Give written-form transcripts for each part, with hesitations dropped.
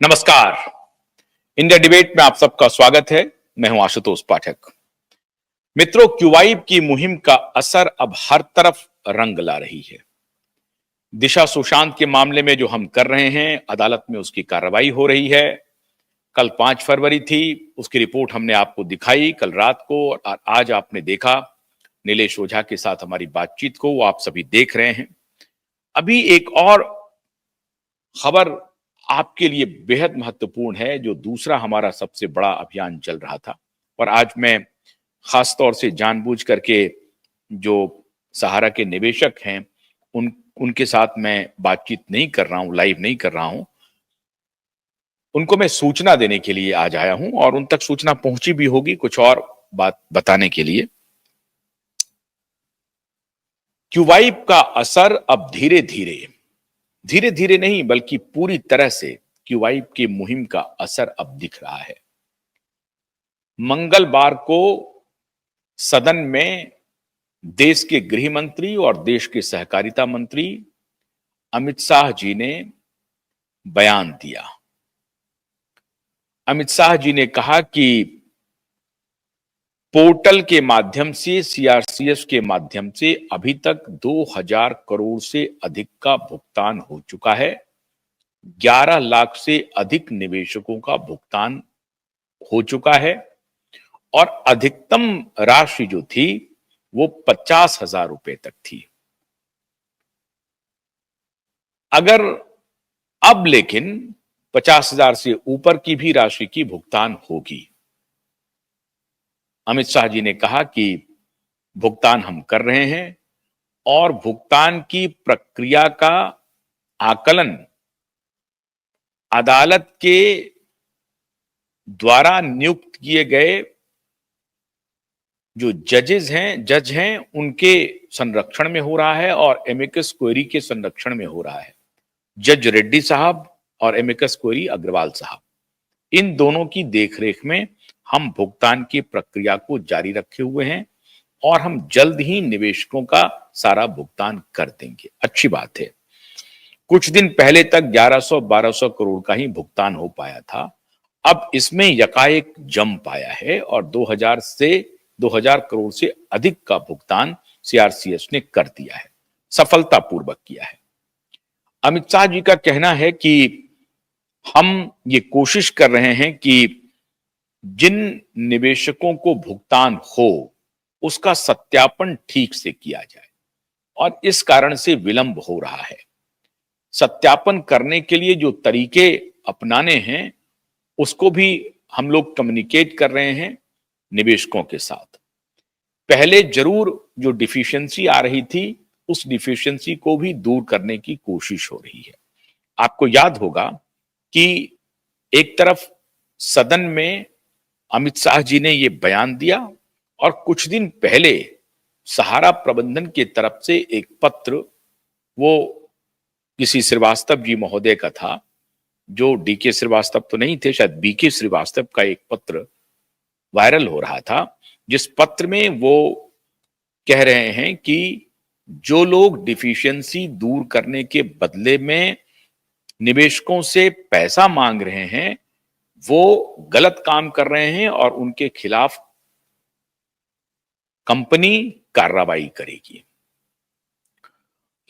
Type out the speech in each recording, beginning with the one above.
नमस्कार। India debate में आप सबका स्वागत है। मैं हूं आशुतोष पाठक। मित्रों, क्यूवाइब की मुहिम का असर अब हर तरफ रंग ला रही है। दिशा सुशांत के मामले में जो हम कर रहे हैं, अदालत में उसकी कार्रवाई हो रही है। कल 5 फरवरी थी, उसकी रिपोर्ट हमने आपको दिखाई कल रात को, और आज आपने देखा नीलेश ओझा के साथ हमारी बातचीत को, वो आप सभी देख रहे हैं। अभी एक और खबर आपके लिए बेहद महत्वपूर्ण है, जो दूसरा हमारा सबसे बड़ा अभियान चल रहा था। और आज मैं खास तौर से जानबूझ करके जो सहारा के निवेशक हैं उनके साथ मैं बातचीत नहीं कर रहा हूं, लाइव नहीं कर रहा हूं। उनको मैं सूचना देने के लिए आज आया हूं, और उन तक सूचना पहुंची भी होगी कुछ और बात बताने के लिए। क्यूवाइब का असर अब धीरे धीरे नहीं बल्कि पूरी तरह से क्यूवाइब की मुहिम का असर अब दिख रहा है। मंगलवार को सदन में देश के गृह मंत्री और देश के सहकारिता मंत्री अमित शाह जी ने बयान दिया। अमित शाह जी ने कहा कि पोर्टल के माध्यम से, सीआरसीएस के माध्यम से अभी तक 2000 करोड़ से अधिक का भुगतान हो चुका है। 11 लाख से अधिक निवेशकों का भुगतान हो चुका है, और अधिकतम राशि जो थी वो 50,000 रुपए तक थी। अगर अब लेकिन 50,000 से ऊपर की भी राशि की भुगतान होगी। अमित शाह जी ने कहा कि भुगतान हम कर रहे हैं, और भुगतान की प्रक्रिया का आकलन अदालत के द्वारा नियुक्त किए गए जो जज हैं उनके संरक्षण में हो रहा है, और एमिकस क्वेरी के संरक्षण में हो रहा है। जज रेड्डी साहब और एमिकस क्वेरी अग्रवाल साहब, इन दोनों की देखरेख में हम भुगतान की प्रक्रिया को जारी रखे हुए हैं, और हम जल्द ही निवेशकों का सारा भुगतान कर देंगे। अच्छी बात है। कुछ दिन पहले तक 1100-1200 करोड़ का ही भुगतान हो पाया था। अब इसमें यकाएक जंप आया है, और 2000 करोड़ से अधिक का भुगतान सीआरसीएस ने कर दिया है, सफलतापूर्वक किया है। अमित शाह जी का कहना है कि हम ये कोशिश कर रहे हैं कि जिन निवेशकों को भुगतान हो उसका सत्यापन ठीक से किया जाए, और इस कारण से विलंब हो रहा है। सत्यापन करने के लिए जो तरीके अपनाने हैं उसको भी हम लोग कम्युनिकेट कर रहे हैं निवेशकों के साथ। पहले जरूर जो डिफिशियंसी आ रही थी, उस डिफिशियंसी को भी दूर करने की कोशिश हो रही है। आपको याद होगा कि एक तरफ सदन में अमित शाह जी ने यह बयान दिया, और कुछ दिन पहले सहारा प्रबंधन की तरफ से एक पत्र, वो किसी श्रीवास्तव जी महोदय का था, जो डीके श्रीवास्तव तो नहीं थे, शायद बीके श्रीवास्तव का एक पत्र वायरल हो रहा था, जिस पत्र में वो कह रहे हैं कि जो लोग डिफिशियंसी दूर करने के बदले में निवेशकों से पैसा मांग रहे हैं वो गलत काम कर रहे हैं, और उनके खिलाफ कंपनी कार्रवाई करेगी।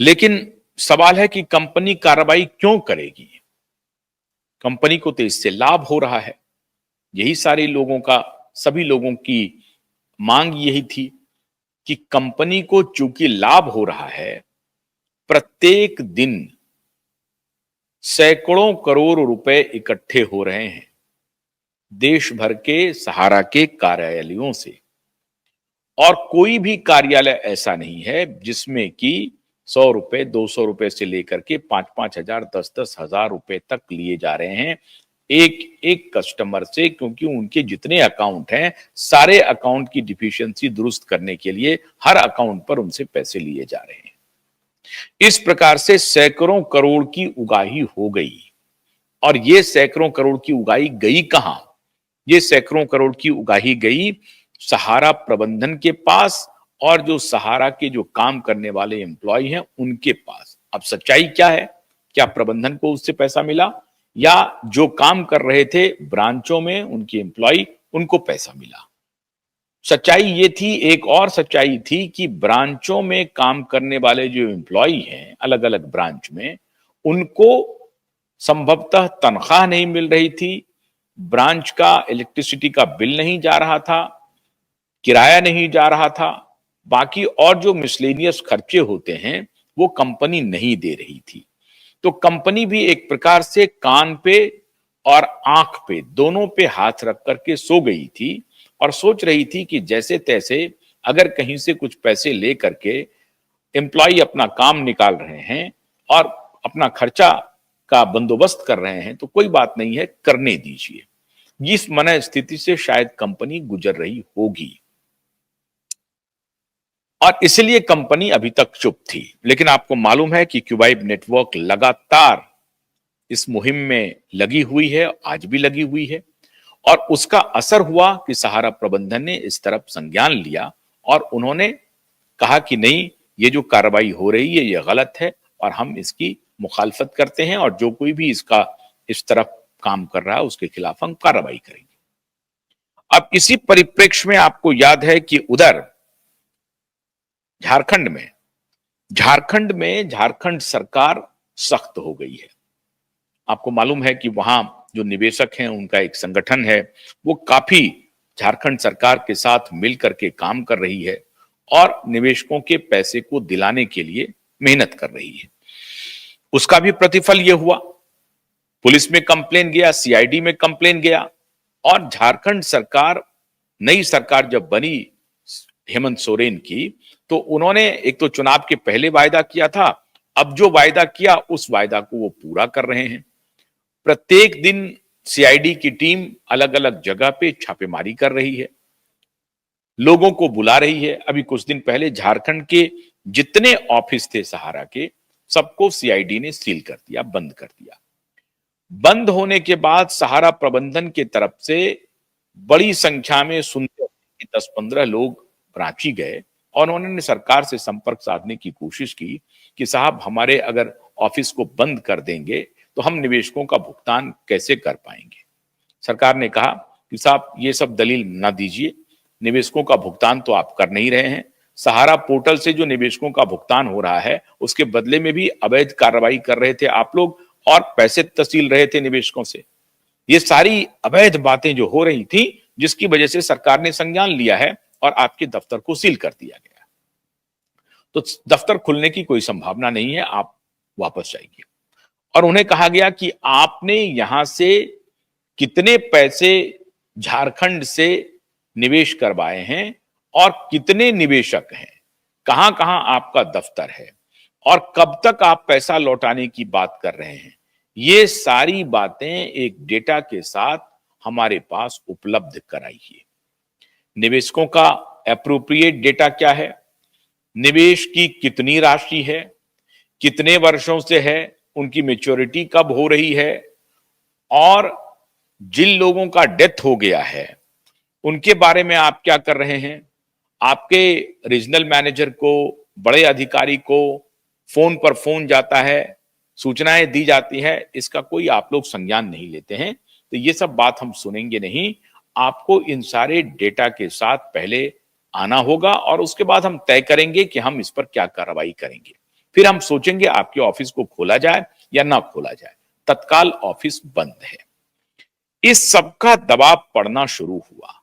लेकिन सवाल है कि कंपनी कार्रवाई क्यों करेगी? कंपनी को तो इससे लाभ हो रहा है। यही सारे लोगों का, सभी लोगों की मांग यही थी कि कंपनी को चूंकि लाभ हो रहा है, प्रत्येक दिन सैकड़ों करोड़ रुपए इकट्ठे हो रहे हैं देश भर के सहारा के कार्यालयों से, और कोई भी कार्यालय ऐसा नहीं है जिसमें कि 100 रुपए, 200 रुपए से लेकर के 5-5 हजार, 10-10 हजार रुपए तक लिए जा रहे हैं एक एक कस्टमर से, क्योंकि उनके जितने अकाउंट हैं, सारे अकाउंट की डिफिशियंसी दुरुस्त करने के लिए हर अकाउंट पर उनसे पैसे लिए जा रहे हैं। इस प्रकार से सैकड़ों करोड़ की उगाही हो गई, और ये सैकड़ों करोड़ की उगाही गई कहां? ये सैकड़ों करोड़ की उगाही गई सहारा प्रबंधन के पास, और जो सहारा के जो काम करने वाले एम्प्लॉय हैं उनके पास। अब सच्चाई क्या है? क्या प्रबंधन को उससे पैसा मिला, या जो काम कर रहे थे ब्रांचों में उनके एम्प्लॉय, उनको पैसा मिला। सच्चाई ये थी, एक और सच्चाई थी कि ब्रांचों में काम करने वाले जो एम्प्लॉय हैं अलग अलग ब्रांच में, उनको संभवतः तनख्वाह नहीं मिल रही थी, ब्रांच का इलेक्ट्रिसिटी का बिल नहीं जा रहा था, किराया नहीं जा रहा था, बाकी और जो मिसलेनियस खर्चे होते हैं वो कंपनी नहीं दे रही थी। तो कंपनी भी एक प्रकार से कान पे और आंख पे दोनों पे हाथ रख करके सो गई थी और सोच रही थी कि जैसे तैसे अगर कहीं से कुछ पैसे ले करके एम्प्लॉय अपना काम निकाल रहे हैं और अपना खर्चा का बंदोबस्त कर रहे हैं तो कोई बात नहीं है, करने दीजिए। इस मन स्थिति से शायद कंपनी गुजर रही होगी और इसलिए कंपनी अभी तक चुप थी। लेकिन आपको मालूम है कि क्यूबाइब नेटवर्क लगातार इस मुहिम में लगी हुई है, आज भी लगी हुई है, और उसका असर हुआ कि सहारा प्रबंधन ने इस तरफ संज्ञान लिया और उन्होंने कहा कि नहीं, ये जो कार्रवाई हो रही है ये गलत है और हम इसकी मुखालफत करते हैं और जो कोई भी इसका इस तरफ काम कर रहा है उसके खिलाफ हम कार्रवाई करेंगे। अब इसी परिप्रेक्ष्य में आपको याद है कि उधर झारखंड सरकार सख्त हो गई है। आपको मालूम है कि वहां जो निवेशक हैं उनका एक संगठन है, वो काफी झारखंड सरकार के साथ मिलकर के काम कर रही है और निवेशकों के पैसे को दिलाने के लिए मेहनत कर रही है। उसका भी प्रतिफल यह हुआ, पुलिस में कंप्लेन गया, सीआईडी में कंप्लेन गया और झारखंड सरकार, नई सरकार जब बनी हेमंत सोरेन की, तो उन्होंने एक तो चुनाव के पहले वायदा किया था, अब जो वायदा किया उस वायदा को वो पूरा कर रहे हैं। प्रत्येक दिन सीआईडी की टीम अलग अलग जगह पे छापेमारी कर रही है, लोगों को बुला रही है। अभी कुछ दिन पहले झारखंड के जितने ऑफिस थे सहारा के, सबको सीआईडी ने सील कर दिया, बंद कर दिया। बंद होने के बाद सहारा प्रबंधन की तरफ से बड़ी संख्या में सुनते 10-15 लोग रांची गए और उन्होंने सरकार से संपर्क साधने की कोशिश की कि साहब हमारे अगर ऑफिस को बंद कर देंगे तो हम निवेशकों का भुगतान कैसे कर पाएंगे। सरकार ने कहा कि साहब ये सब दलील ना दीजिए, निवेशकों का भुगतान तो आप कर नहीं रहे हैं, सहारा पोर्टल से जो निवेशकों का भुगतान हो रहा है उसके बदले में भी अवैध कार्रवाई कर रहे थे आप लोग और पैसे तहसील रहे थे निवेशकों से। ये सारी अवैध बातें जो हो रही थी, जिसकी वजह से सरकार ने संज्ञान लिया है और आपके दफ्तर को सील कर दिया गया। तो दफ्तर खुलने की कोई संभावना नहीं है, आप वापस जाइए। और उन्हें कहा गया कि आपने यहां से कितने पैसे झारखंड से निवेश करवाए हैं और कितने निवेशक हैं, कहां कहां आपका दफ्तर है और कब तक आप पैसा लौटाने की बात कर रहे हैं, ये सारी बातें एक डेटा के साथ हमारे पास उपलब्ध कराइए। निवेशकों का एप्रोप्रिएट डेटा क्या है, निवेश की कितनी राशि है, कितने वर्षों से है, उनकी मैच्योरिटी कब हो रही है और जिन लोगों का डेथ हो गया है उनके बारे में आप क्या कर रहे हैं। आपके रीजनल मैनेजर को, बड़े अधिकारी को फोन पर फोन जाता है, सूचनाएं दी जाती है, इसका कोई आप लोग संज्ञान नहीं लेते हैं। तो ये सब बात हम सुनेंगे नहीं, आपको इन सारे डेटा के साथ पहले आना होगा और उसके बाद हम तय करेंगे कि हम इस पर क्या कार्रवाई करेंगे। फिर हम सोचेंगे आपके ऑफिस को खोला जाए या ना खोला जाए। तत्काल ऑफिस बंद है। इस सब का दबाव पड़ना शुरू हुआ।